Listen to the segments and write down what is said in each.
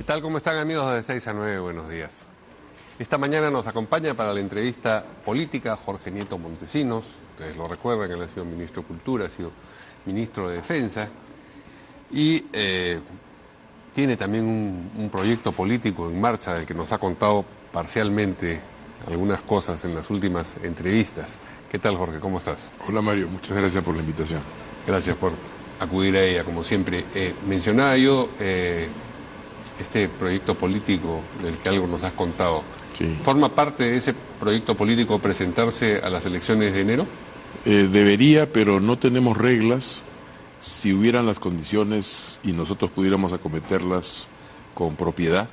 tal? ¿Cómo están, amigos de 6 a 9? Buenos días. Esta mañana nos acompaña para la entrevista política Jorge Nieto Montesinos. Ustedes lo recuerdan, él ha sido ministro de Cultura, ha sido ministro de Defensa y tiene también un proyecto político en marcha del que nos ha contado parcialmente algunas cosas en las últimas entrevistas. ¿Qué tal, Jorge? ¿Cómo estás? Hola, Mario. Muchas gracias por la invitación. Gracias por acudir a ella, como siempre. Mencionaba yo este proyecto político del que algo nos has contado. Sí. ¿Forma parte de ese proyecto político presentarse a las elecciones de enero? Debería, pero no tenemos reglas. Si hubieran las condiciones y nosotros pudiéramos acometerlas con propiedad,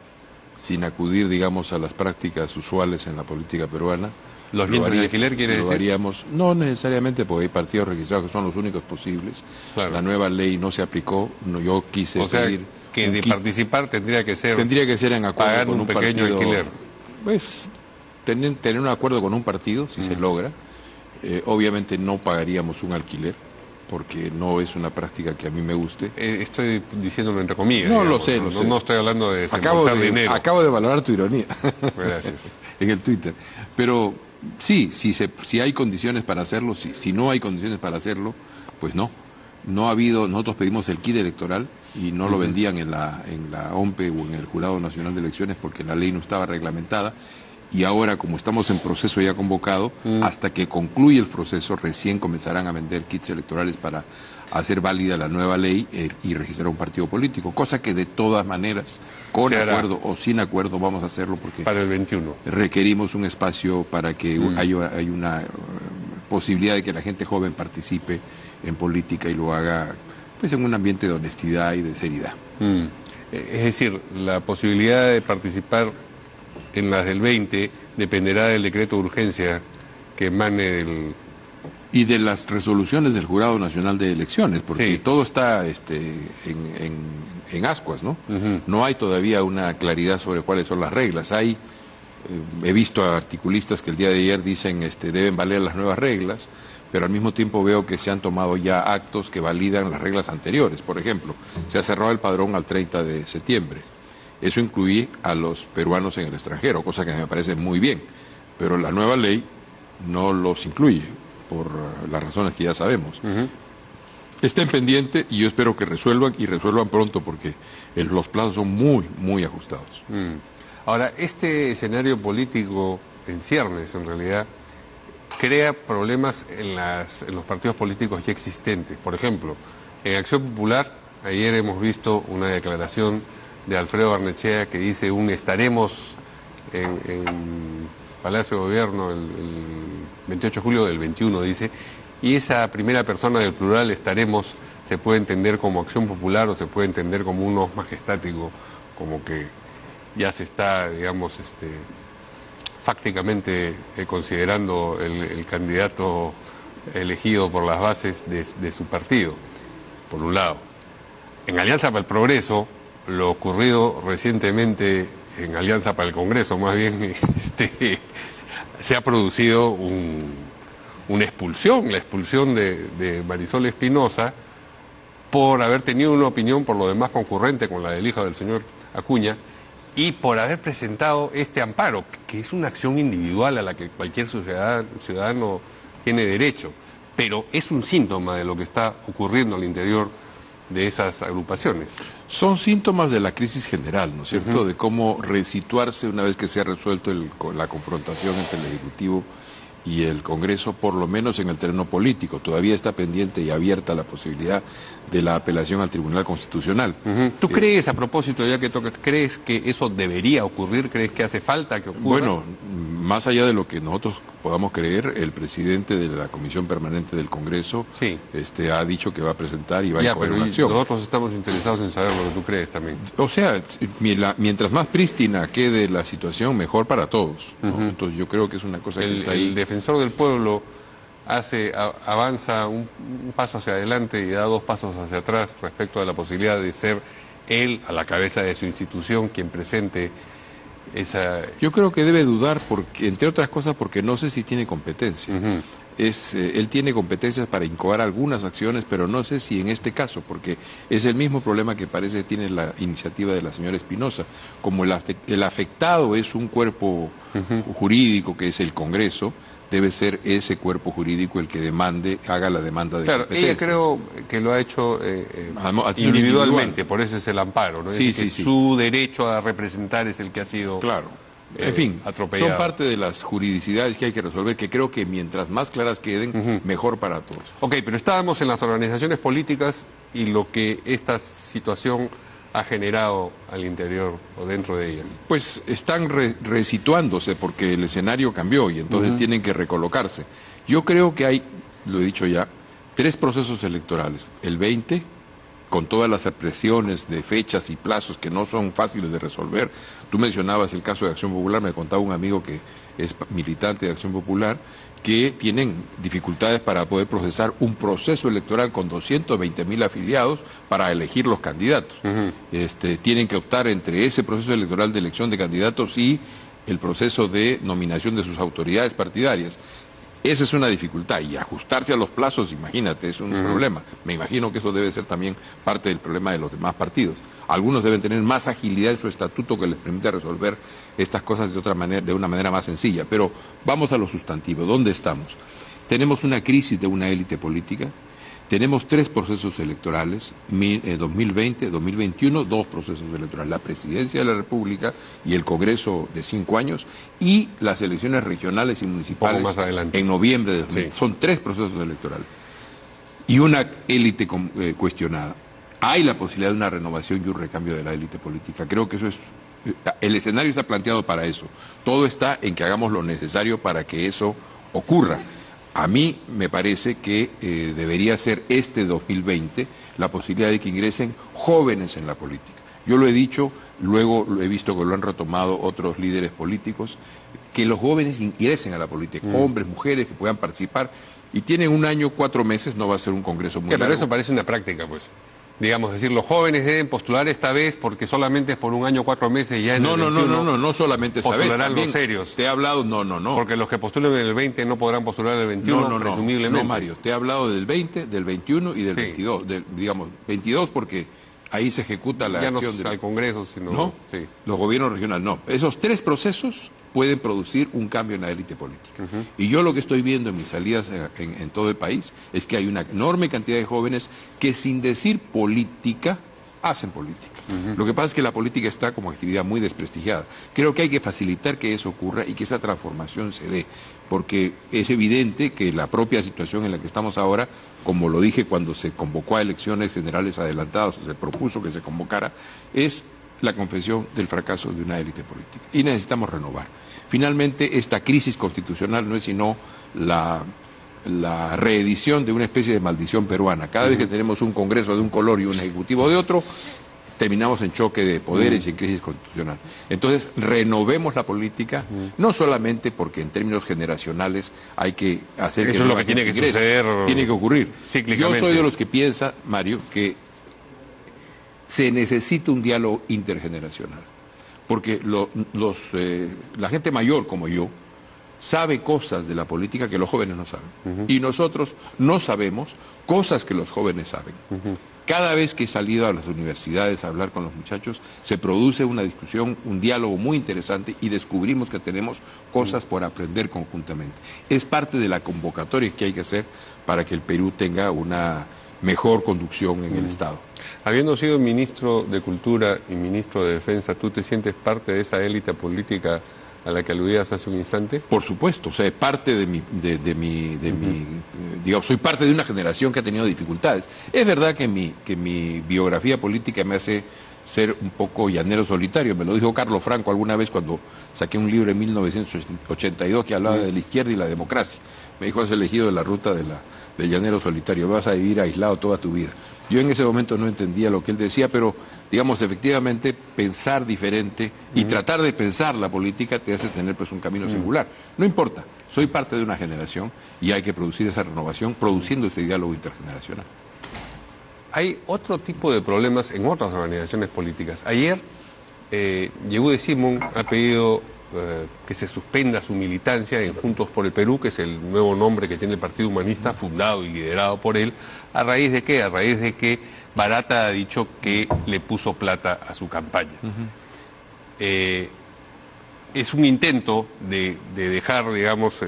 sin acudir, digamos, a las prácticas usuales en la política peruana. ¿Los bienes de alquiler quiere decir? Lo haríamos, no necesariamente, porque hay partidos registrados que son los únicos posibles. Claro. La nueva ley no se aplicó, yo quise pedir... que de participar tendría que ser en acuerdo con un pequeño partido, alquiler. Pues tener un acuerdo con un partido, si se logra. Obviamente no pagaríamos un alquiler, porque no es una práctica que a mí me guste. Estoy diciéndolo entre comillas. No, digamos, lo sé, lo sé. No estoy hablando de desembolsar dinero. Acabo de valorar tu ironía. Gracias. En el Twitter. Pero sí, si hay condiciones para hacerlo, sí. Si no hay condiciones para hacerlo, pues no. No ha habido, nosotros pedimos el kit electoral y no lo vendían en la OMPE o en el Jurado Nacional de Elecciones porque la ley no estaba reglamentada. Y ahora, como estamos en proceso ya convocado, hasta que concluya el proceso, recién comenzarán a vender kits electorales para hacer válida la nueva ley y registrar un partido político, cosa que de todas maneras, con acuerdo o sin acuerdo, vamos a hacerlo porque para el 21 requerimos un espacio para que haya una posibilidad de que la gente joven participe en política y lo haga pues en un ambiente de honestidad y de seriedad. Es decir, la posibilidad de participar en las del 20 dependerá del decreto de urgencia que emane del... Y de las resoluciones del Jurado Nacional de Elecciones, porque todo está en ascuas, ¿no? No hay todavía una claridad sobre cuáles son las reglas. He visto a articulistas que el día de ayer dicen deben valer las nuevas reglas, pero al mismo tiempo veo que se han tomado ya actos que validan las reglas anteriores. Por ejemplo, se ha cerrado el padrón al 30 de septiembre. Eso incluye a los peruanos en el extranjero, cosa que me parece muy bien, pero la nueva ley no los incluye, por las razones que ya sabemos. Estén pendientes y yo espero que resuelvan pronto, porque los plazos son muy, muy ajustados. Ahora, este escenario político en ciernes, en realidad, crea problemas en los partidos políticos ya existentes. Por ejemplo, en Acción Popular, ayer hemos visto una declaración de Alfredo Barnechea que dice estaremos en Palacio de Gobierno el 28 de julio del 21, dice, y esa primera persona del plural, estaremos, se puede entender como Acción Popular o se puede entender como un os majestático, como que ya se está, digamos, fácticamente considerando el candidato elegido por las bases de su partido, por un lado. En Alianza para el Progreso, lo ocurrido recientemente en Alianza para el Congreso, más bien, se ha producido una expulsión, la expulsión de Marisol Espinosa por haber tenido una opinión por lo demás concurrente con la del hijo del señor Acuña y por haber presentado este amparo, que es una acción individual a la que cualquier ciudadano tiene derecho, pero es un síntoma de lo que está ocurriendo al interior de esas agrupaciones. Son síntomas de la crisis general, ¿no es cierto?, de cómo resituarse una vez que se ha resuelto la confrontación entre el Ejecutivo y el Congreso, por lo menos en el terreno político. Todavía está pendiente y abierta la posibilidad de la apelación al Tribunal Constitucional. ¿Tú crees, a propósito, ya que tocas, crees que eso debería ocurrir? ¿Crees que hace falta que ocurra? Bueno, más allá de lo que nosotros podamos creer, el presidente de la Comisión Permanente del Congreso ha dicho que va a presentar y va a coger una acción. Nosotros estamos interesados en saber lo que tú crees también. O sea, mientras más prístina quede la situación, mejor para todos, ¿no? Entonces yo creo que es una cosa que está ahí. El defensor del pueblo avanza un paso hacia adelante y da 2 pasos hacia atrás respecto a la posibilidad de ser él, a la cabeza de su institución, quien presente esa... Yo creo que debe dudar, porque, entre otras cosas, porque no sé si tiene competencia. él tiene competencias para incoar algunas acciones, pero no sé si en este caso, porque es el mismo problema que parece que tiene la iniciativa de la señora Espinosa. Como el afectado es un cuerpo jurídico, que es el Congreso, debe ser ese cuerpo jurídico el que haga la demanda de competencias. Ella creo que lo ha hecho individualmente, por eso es el amparo, ¿no? Sí, es decir, sí. Su derecho a representar es el que ha sido... Claro. En fin, atropellado. Son parte de las juridicidades que hay que resolver, que creo que mientras más claras queden, mejor para todos. Ok, pero estábamos en las organizaciones políticas y lo que esta situación ha generado al interior o dentro de ellas. Pues están resituándose porque el escenario cambió y entonces tienen que recolocarse. Yo creo que hay, lo he dicho ya, 3 procesos electorales. El 20, con todas las presiones de fechas y plazos que no son fáciles de resolver. Tú mencionabas el caso de Acción Popular, me contaba un amigo que es militante de Acción Popular, que tienen dificultades para poder procesar un proceso electoral con 220.000 afiliados para elegir los candidatos. Tienen que optar entre ese proceso electoral de elección de candidatos y el proceso de nominación de sus autoridades partidarias. Esa es una dificultad, y ajustarse a los plazos, imagínate, es un problema. Me imagino que eso debe ser también parte del problema de los demás partidos. Algunos deben tener más agilidad en su estatuto que les permita resolver estas cosas de otra manera, de una manera más sencilla. Pero vamos a lo sustantivo. ¿Dónde estamos? Tenemos una crisis de una élite política. Tenemos 3 procesos electorales, 2020, 2021, 2 procesos electorales, la presidencia de la República y el Congreso de 5 años, y las elecciones regionales y municipales más adelante, en noviembre de 2020. Sí. Son 3 procesos electorales y una élite cuestionada. Hay la posibilidad de una renovación y un recambio de la élite política. Creo que eso es... El escenario está planteado para eso. Todo está en que hagamos lo necesario para que eso ocurra. A mí me parece que debería ser este 2020 la posibilidad de que ingresen jóvenes en la política. Yo lo he dicho, luego lo he visto que lo han retomado otros líderes políticos, que los jóvenes ingresen a la política, hombres, mujeres que puedan participar, y tienen 1 año, 4 meses, no va a ser un congreso muy largo. Pero eso parece una práctica, pues. Digamos, decir, los jóvenes deben postular esta vez porque solamente es por 1 año, 4 meses ya en el 21. No solamente esta vez. Postularán los serios. Te he hablado, no. Porque los que postulen en el 20 no podrán postular en el 21, presumiblemente. No, Mario, te he hablado del 20, del 21 y del 22. Digamos, 22 porque ahí se ejecuta la acción al Congreso, sino... ¿No? Sí. Los gobiernos regionales, no. Esos 3 procesos pueden producir un cambio en la élite política. Y yo lo que estoy viendo en mis salidas en todo el país es que hay una enorme cantidad de jóvenes que, sin decir política, hacen política. Lo que pasa es que la política está como actividad muy desprestigiada. Creo que hay que facilitar que eso ocurra y que esa transformación se dé, porque es evidente que la propia situación en la que estamos ahora, como lo dije cuando se convocó a elecciones generales adelantadas, o se propuso que se convocara, es la confesión del fracaso de una élite política. Y necesitamos renovar. Finalmente, esta crisis constitucional no es sino la reedición de una especie de maldición peruana. Cada vez que tenemos un Congreso de un color y un Ejecutivo de otro, terminamos en choque de poderes y en crisis constitucional. Entonces, renovemos la política, no solamente porque en términos generacionales hay que hacer eso que es lo que tiene que suceder, tiene que ocurrir. Cíclicamente. Yo soy de los que piensa, Mario, que se necesita un diálogo intergeneracional, porque la gente mayor como yo sabe cosas de la política que los jóvenes no saben, y nosotros no sabemos cosas que los jóvenes saben. Cada vez que he salido a las universidades a hablar con los muchachos, se produce una discusión, un diálogo muy interesante, y descubrimos que tenemos cosas por aprender conjuntamente. Es parte de la convocatoria que hay que hacer para que el Perú tenga una mejor conducción en el Estado. Habiendo sido ministro de Cultura y ministro de Defensa, ¿tú te sientes parte de esa élite política a la que aludías hace un instante? Por supuesto, o sea, parte digamos, soy parte de una generación que ha tenido dificultades. Es verdad que mi biografía política me hace ser un poco llanero solitario, me lo dijo Carlos Franco alguna vez cuando saqué un libro en 1982 que hablaba de la izquierda y la democracia. Me dijo, has elegido la ruta del llanero solitario, vas a vivir aislado toda tu vida. Yo en ese momento no entendía lo que él decía, pero, digamos, efectivamente, pensar diferente y tratar de pensar la política te hace tener pues un camino singular. No importa, soy parte de una generación y hay que producir esa renovación, produciendo ese diálogo intergeneracional. Hay otro tipo de problemas en otras organizaciones políticas. Ayer, Yehude Simón ha pedido que se suspenda su militancia en Juntos por el Perú, que es el nuevo nombre que tiene el Partido Humanista, fundado y liderado por él. ¿A raíz de qué? A raíz de que Barata ha dicho que le puso plata a su campaña. Es un intento de dejar, digamos,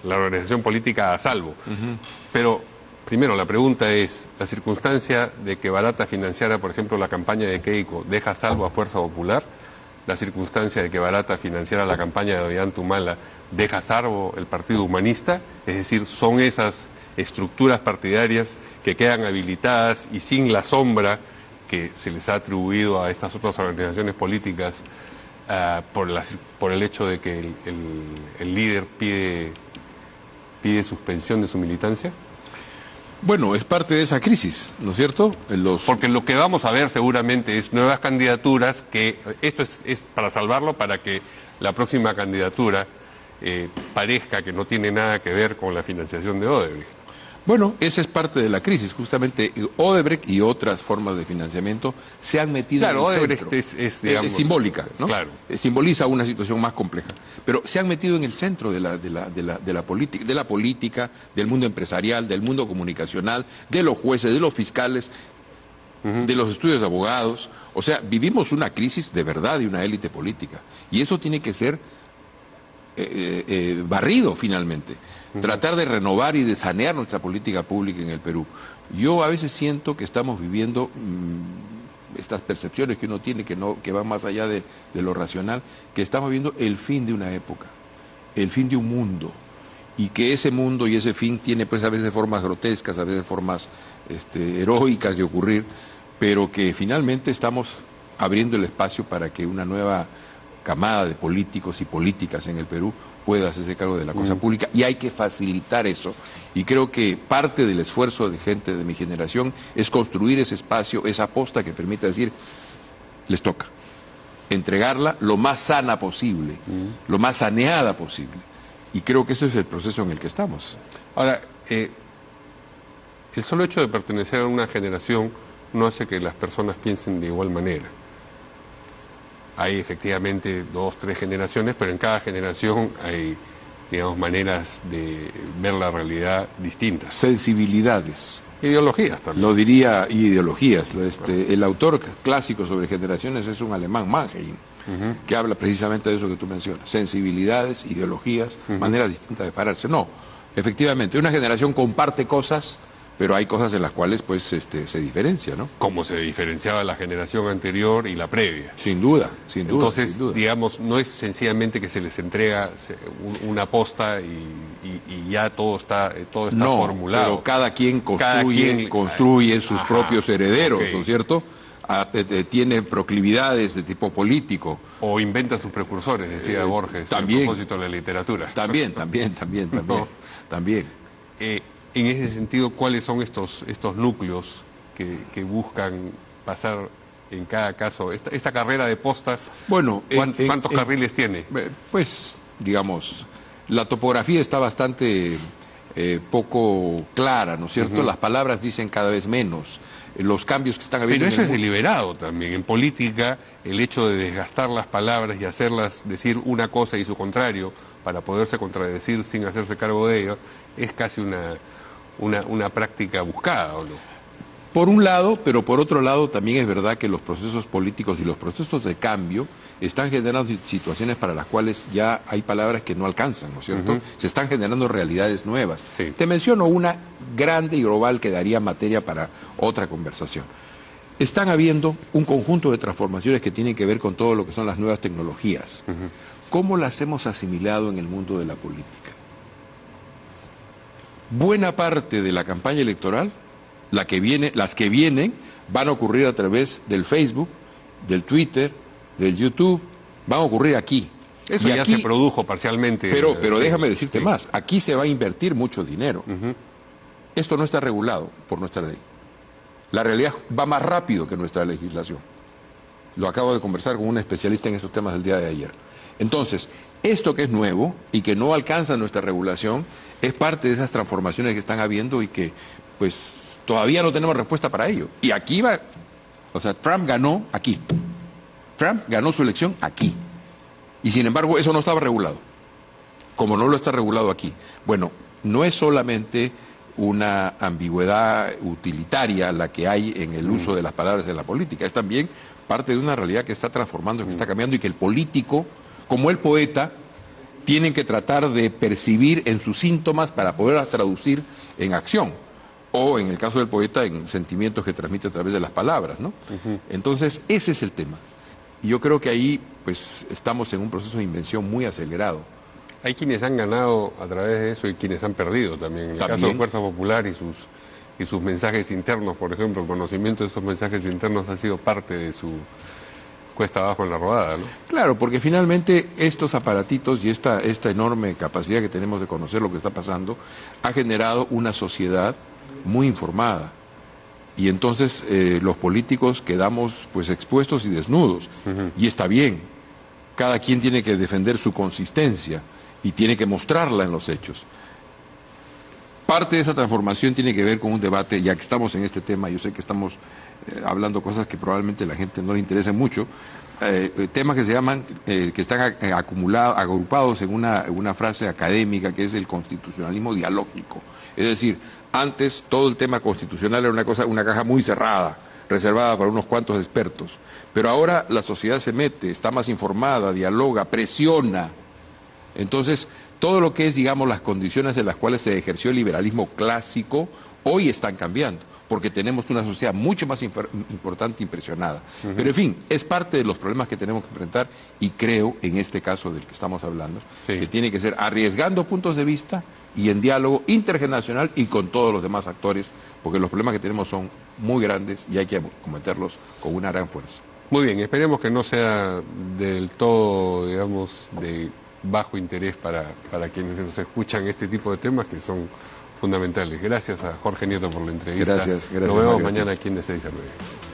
la organización política a salvo. Pero, primero, la pregunta es, ¿la circunstancia de que Barata financiara, por ejemplo, la campaña de Keiko, deja a salvo a Fuerza Popular? ¿La circunstancia de que Barata financiara la campaña de Ollanta-Humala deja a salvo el Partido Humanista? Es decir, son esas estructuras partidarias que quedan habilitadas y sin la sombra que se les ha atribuido a estas otras organizaciones políticas por el hecho de que el líder pide suspensión de su militancia. Bueno, es parte de esa crisis, ¿no es cierto? Porque lo que vamos a ver seguramente es nuevas candidaturas, que esto es para salvarlo, para que la próxima candidatura parezca que no tiene nada que ver con la financiación de Odebrecht. Bueno, esa es parte de la crisis, justamente Odebrecht y otras formas de financiamiento se han metido en el Odebrecht centro. Es simbólica, ¿no? Claro. Simboliza una situación más compleja, pero se han metido en el centro de la política, del mundo empresarial, del mundo comunicacional, de los jueces, de los fiscales, de los estudios de abogados. O sea, vivimos una crisis de verdad de una élite política, y eso tiene que ser barrido finalmente. Tratar de renovar y de sanear nuestra política pública en el Perú. Yo a veces siento que estamos viviendo estas percepciones que uno tiene que van más allá de lo racional, que estamos viviendo el fin de una época, el fin de un mundo, y que ese mundo y ese fin tiene pues a veces formas grotescas, a veces formas heroicas de ocurrir, pero que finalmente estamos abriendo el espacio para que una nueva camada de políticos y políticas en el Perú pueda hacerse cargo de la cosa pública, y hay que facilitar eso, y creo que parte del esfuerzo de gente de mi generación es construir ese espacio, esa posta que permita decir, les toca entregarla lo más sana posible, lo más saneada posible, y creo que ese es el proceso en el que estamos. Ahora, el solo hecho de pertenecer a una generación no hace que las personas piensen de igual manera. Hay efectivamente 2, 3 generaciones, pero en cada generación hay, digamos, maneras de ver la realidad distintas. Sensibilidades. Ideologías también. Lo diría, ideologías. El autor clásico sobre generaciones es un alemán, Mannheim, que habla precisamente de eso que tú mencionas. Sensibilidades, ideologías, maneras distintas de pararse. No, efectivamente, una generación comparte cosas, pero hay cosas en las cuales pues se diferencia, ¿no? Como se diferenciaba la generación anterior y la previa. Sin duda, sin duda. Entonces, sin duda. digamos, no es sencillamente que se les entrega una posta y ya todo está formulado. Pero cada quien construye sus propios herederos, ¿no es cierto? Tiene proclividades de tipo político. O inventa sus precursores, decía Borges, también, a propósito de la literatura. También. No. También. En ese sentido, ¿cuáles son estos núcleos que buscan pasar en cada caso esta carrera de postas? Bueno, ¿cuántos carriles tiene? Pues, digamos, la topografía está bastante poco clara, ¿no es cierto? Las palabras dicen cada vez menos. Los cambios que están habiendo. Pero eso es deliberado también. En política, el hecho de desgastar las palabras y hacerlas decir una cosa y su contrario para poderse contradecir sin hacerse cargo de ello es casi una práctica buscada, ¿o no? Por un lado, pero por otro lado también es verdad que los procesos políticos y los procesos de cambio están generando situaciones para las cuales ya hay palabras que no alcanzan, ¿no es cierto? Se están generando realidades nuevas. Sí. Te menciono una grande y global que daría materia para otra conversación. Están habiendo un conjunto de transformaciones que tienen que ver con todo lo que son las nuevas tecnologías. ¿Cómo las hemos asimilado en el mundo de la política? Buena parte de la campaña electoral, las que vienen, van a ocurrir a través del Facebook, del Twitter, del YouTube, van a ocurrir aquí. Eso ya se produjo parcialmente. Pero déjame decirte más, aquí se va a invertir mucho dinero. Esto no está regulado por nuestra ley. La realidad va más rápido que nuestra legislación. Lo acabo de conversar con un especialista en estos temas el día de ayer. Entonces, esto que es nuevo y que no alcanza nuestra regulación es parte de esas transformaciones que están habiendo y que, pues, todavía no tenemos respuesta para ello. Y aquí Trump ganó aquí. Trump ganó su elección aquí. Y sin embargo, eso no estaba regulado, como no lo está regulado aquí. Bueno, no es solamente una ambigüedad utilitaria la que hay en el uso de las palabras en la política, es también parte de una realidad que está transformando, que está cambiando, y que el político, como el poeta, tienen que tratar de percibir en sus síntomas para poderlas traducir en acción, o en el caso del poeta, en sentimientos que transmite a través de las palabras, ¿no? Entonces, ese es el tema. Y yo creo que ahí, pues, estamos en un proceso de invención muy acelerado. Hay quienes han ganado a través de eso y quienes han perdido también. En el caso de Fuerza Popular y sus mensajes internos, por ejemplo, el conocimiento de esos mensajes internos ha sido parte de su cuesta abajo en la rodada, ¿no? Claro, porque finalmente estos aparatitos y esta enorme capacidad que tenemos de conocer lo que está pasando ha generado una sociedad muy informada. Y entonces los políticos quedamos pues expuestos y desnudos. Y está bien, cada quien tiene que defender su consistencia y tiene que mostrarla en los hechos. Parte de esa transformación tiene que ver con un debate, ya que estamos en este tema, yo sé que estamos hablando cosas que probablemente a la gente no le interesen mucho, temas que se llaman, que están agrupados en una frase académica, que es el constitucionalismo dialógico. Es decir, antes todo el tema constitucional era una caja muy cerrada, reservada para unos cuantos expertos, pero ahora la sociedad se mete, está más informada, dialoga, presiona. Entonces, todo lo que es, digamos, las condiciones en las cuales se ejerció el liberalismo clásico, hoy están cambiando, porque tenemos una sociedad mucho más importante y impresionada. Pero, en fin, es parte de los problemas que tenemos que enfrentar, y creo, en este caso del que estamos hablando, que tiene que ser arriesgando puntos de vista y en diálogo intergeneracional y con todos los demás actores, porque los problemas que tenemos son muy grandes y hay que cometerlos con una gran fuerza. Muy bien, esperemos que no sea del todo, digamos, de bajo interés para quienes nos escuchan este tipo de temas que son fundamentales. Gracias a Jorge Nieto por la entrevista. Gracias. Nos vemos mañana aquí en De 6 a 9.